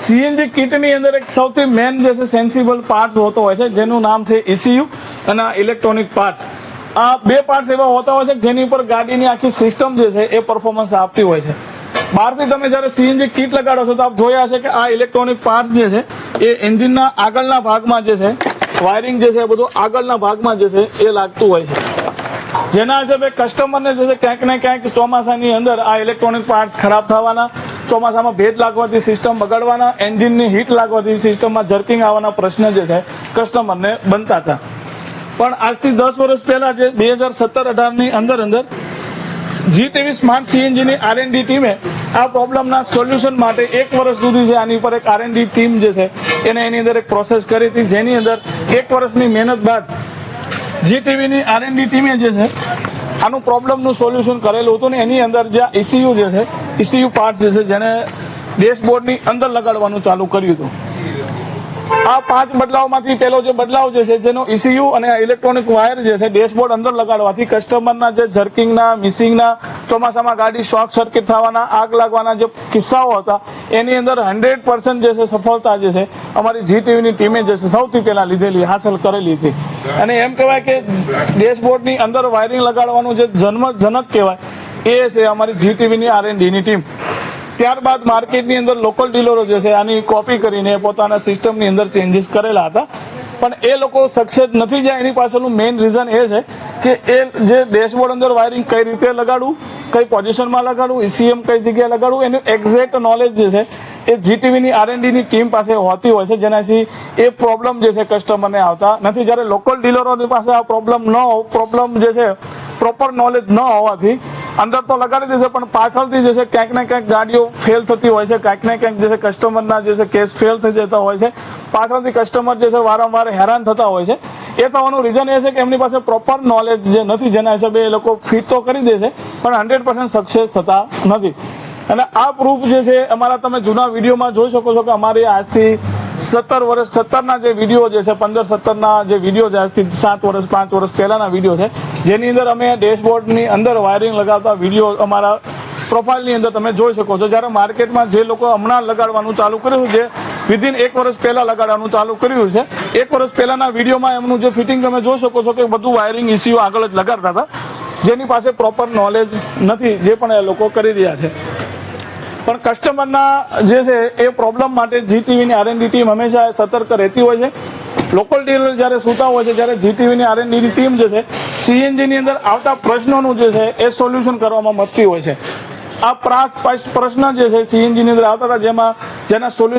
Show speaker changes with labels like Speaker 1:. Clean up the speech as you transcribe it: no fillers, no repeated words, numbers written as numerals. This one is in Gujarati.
Speaker 1: સીએનજી કિટની અંદર એક સૌથી મેન જે છે સેન્સિબલ પાર્ટ હોતો હોય છે જેનું નામ છે ECU અને ઇલેક્ટ્રોનિક પાર્ટ્સ. આ બે પાર્ટ્સ એવા હોતા હોય છે જેની ઉપર ગાડીની આખી સિસ્ટમ જે છે એ પરફોર્મન્સ આપતી હોય છે. બહારથી તમે જ્યારે સીએનજી કિટ લગાડો છો તો આપ જોયા હશે કે આ ઇલેક્ટ્રોનિક પાર્ટ્સ જે છે એ એન્જિનના આગળના ભાગમાં જે છે વાયરિંગ જે છે એ બધું આગળના ભાગમાં જે છે એ લાગતું હોય છે. જેના હિસાબે કસ્ટમરને જે છે ક્યાંક ને ક્યાંક ચોમાસાની અંદર આ ઇલેક્ટ્રોનિક પાર્ટ્સ ખરાબ થવાના, ચોમાસામાં ભેજ લાગવાથી સિસ્ટમ બગાડવાના, એન્જિનની હીટ લાગવાથી સિસ્ટમમાં જર્કિંગ આવવાના પ્રશ્ન જે છે કસ્ટમરને બનતા હતા. પણ આજથી 10 વર્ષ પહેલા જે 2017-18ની અંદર G23 સ્માર્ટ સીએનજીની R&D ટીમે આ પ્રોબ્લેમના સોલ્યુશન માટે 1 વર્ષ સુધી છે આની ઉપર એક R&D ટીમ જે છે એને એની અંદર એક પ્રોસેસ કરી હતી, જેની અંદર 1 વર્ષની મહેનત બાદ G23ની R&D ટીમે જે છે આનું પ્રોબ્લેમનું સોલ્યુશન કરેલું હતું ને એની અંદર જે ECU જે છે ECU પાર્ટ જે છે જેને ડેશબોર્ડની અંદર લગાડવાનું ચાલુ કર્યું હતું. આ 5 બદલાવમાંથી પહેલો જે બદલાવ જે છે જેનો ECU અને ઇલેક્ટ્રોનિક વાયર જે છે ડેશબોર્ડ અંદર લગાડવાથી કસ્ટમરના જે જર્કિંગના, મિસિંગના, ચોમાસામાં ગાડી શોર્ટ સર્કિટ થવાના, આગ લાગવાના જે કિસ્સાઓ હતા એની અંદર 100% જે છે સફળતા જે છે અમારી G23ની ટીમે જે છે સૌથી પહેલા લીધેલી, હાંસલ કરેલી હતી. અને એમ કહેવાય કે ડેશબોર્ડની અંદર વાયરિંગ લગાડવાનું જે જન્મજનક કહેવાય એ છે અમારી G23ની R&Dની ટીમ. ત્યારબાદ માર્કેટની અંદર લોકલ ડીલરો જે છે આની કોપી કરીને પોતાના સિસ્ટમની અંદર ચેન્જીસ કરેલા હતા, પણ એ લોકો સક્સેસ નથી જાય. એની પાછળનું મેઇન રીઝન એ છે કે એ જે ડેશબોર્ડ અંદર વાયરિંગ કઈ રીતે લગાડવું, કઈ પોઝિશનમાં લગાડવું, ECM કઈ જગ્યાએ લગાડવું, એનું એક્ઝેક્ટ નોલેજ જે છે એ G23ની R&Dની ટીમ પાસે હોતી હોય છે, જેનાથી એ પ્રોબ્લેમ જે છે કસ્ટમરને આવતા નથી. જ્યારે લોકલ ડીલરોની પાસે આ પ્રોબ્લેમ જે છે પ્રોપર નોલેજ ન હોવાથી અંદર તો લગાડી દેશે પણ પાછળથી જે છે ક્યાંક ને ક્યાંક ગાડીઓ ફેલ થતી હોય છે, ક્યાંક ને ક્યાંક જે છે કસ્ટમરના જે છે કેસ ફેલ થઈ જતા હોય છે, પાછળથી કસ્ટમર જે છે વારંવાર હેરાન થતા હોય છે. એ થવાનું રીઝન એ છે કે એમની પાસે પ્રોપર નોલેજ જે નથી, જેના હિસાબે એ લોકો ફિટ તો કરી દે છે પણ 100% સક્સેસ થતા નથી. અને આ પ્રૂફ જે છે અમારા તમે જૂના વિડીયોમાં જોઈ શકો છો કે અમારી આજથી 17ના જે વિડીયો જે છે 15-17ના જે વિડીયો છે આજથી 7 વર્ષ 5 વર્ષ પહેલાના વિડીયો છે, જેની અંદર અમે ડેશબોર્ડની અંદર વાયરિંગ લગાવતા વિડીયો અમારા પ્રોફાઇલની અંદર તમે જોઈ શકો છો. જ્યારે માર્કેટમાં જે લોકો હમણાં લગાડવાનું ચાલુ કર્યું છે, વિધિન 1 વર્ષ પહેલા લગાડવાનું ચાલુ કર્યું છે, 1 વર્ષ પહેલાના વિડીયોમાં એમનું જે ફિટિંગ તમે જોઈ શકો છો કે બધું વાયરિંગ ECU આગળ જ લગાડતા હતા, જેની પાસે પ્રોપર નોલેજ નથી, જે પણ એ લોકો કરી રહ્યા છે. પણ કસ્ટમરના જે છે એ પ્રોબ્લેમ માટે G23ની R&D ટીમ હંમેશા સતર્ક રહેતી હોય છે. લોકલ ડીલર જ્યારે સૂતા હોય છે ત્યારે G23ની R&Dની ટીમ જે છે સીએનજીની અંદર આવતા પ્રશ્નોનું જે છે એ સોલ્યુશન કરવામાં મદદતી હોય છે. આ પ્રશ્ન જે છે સીએનજીની અંદર આવતા હતા જેના સોલ્યુશન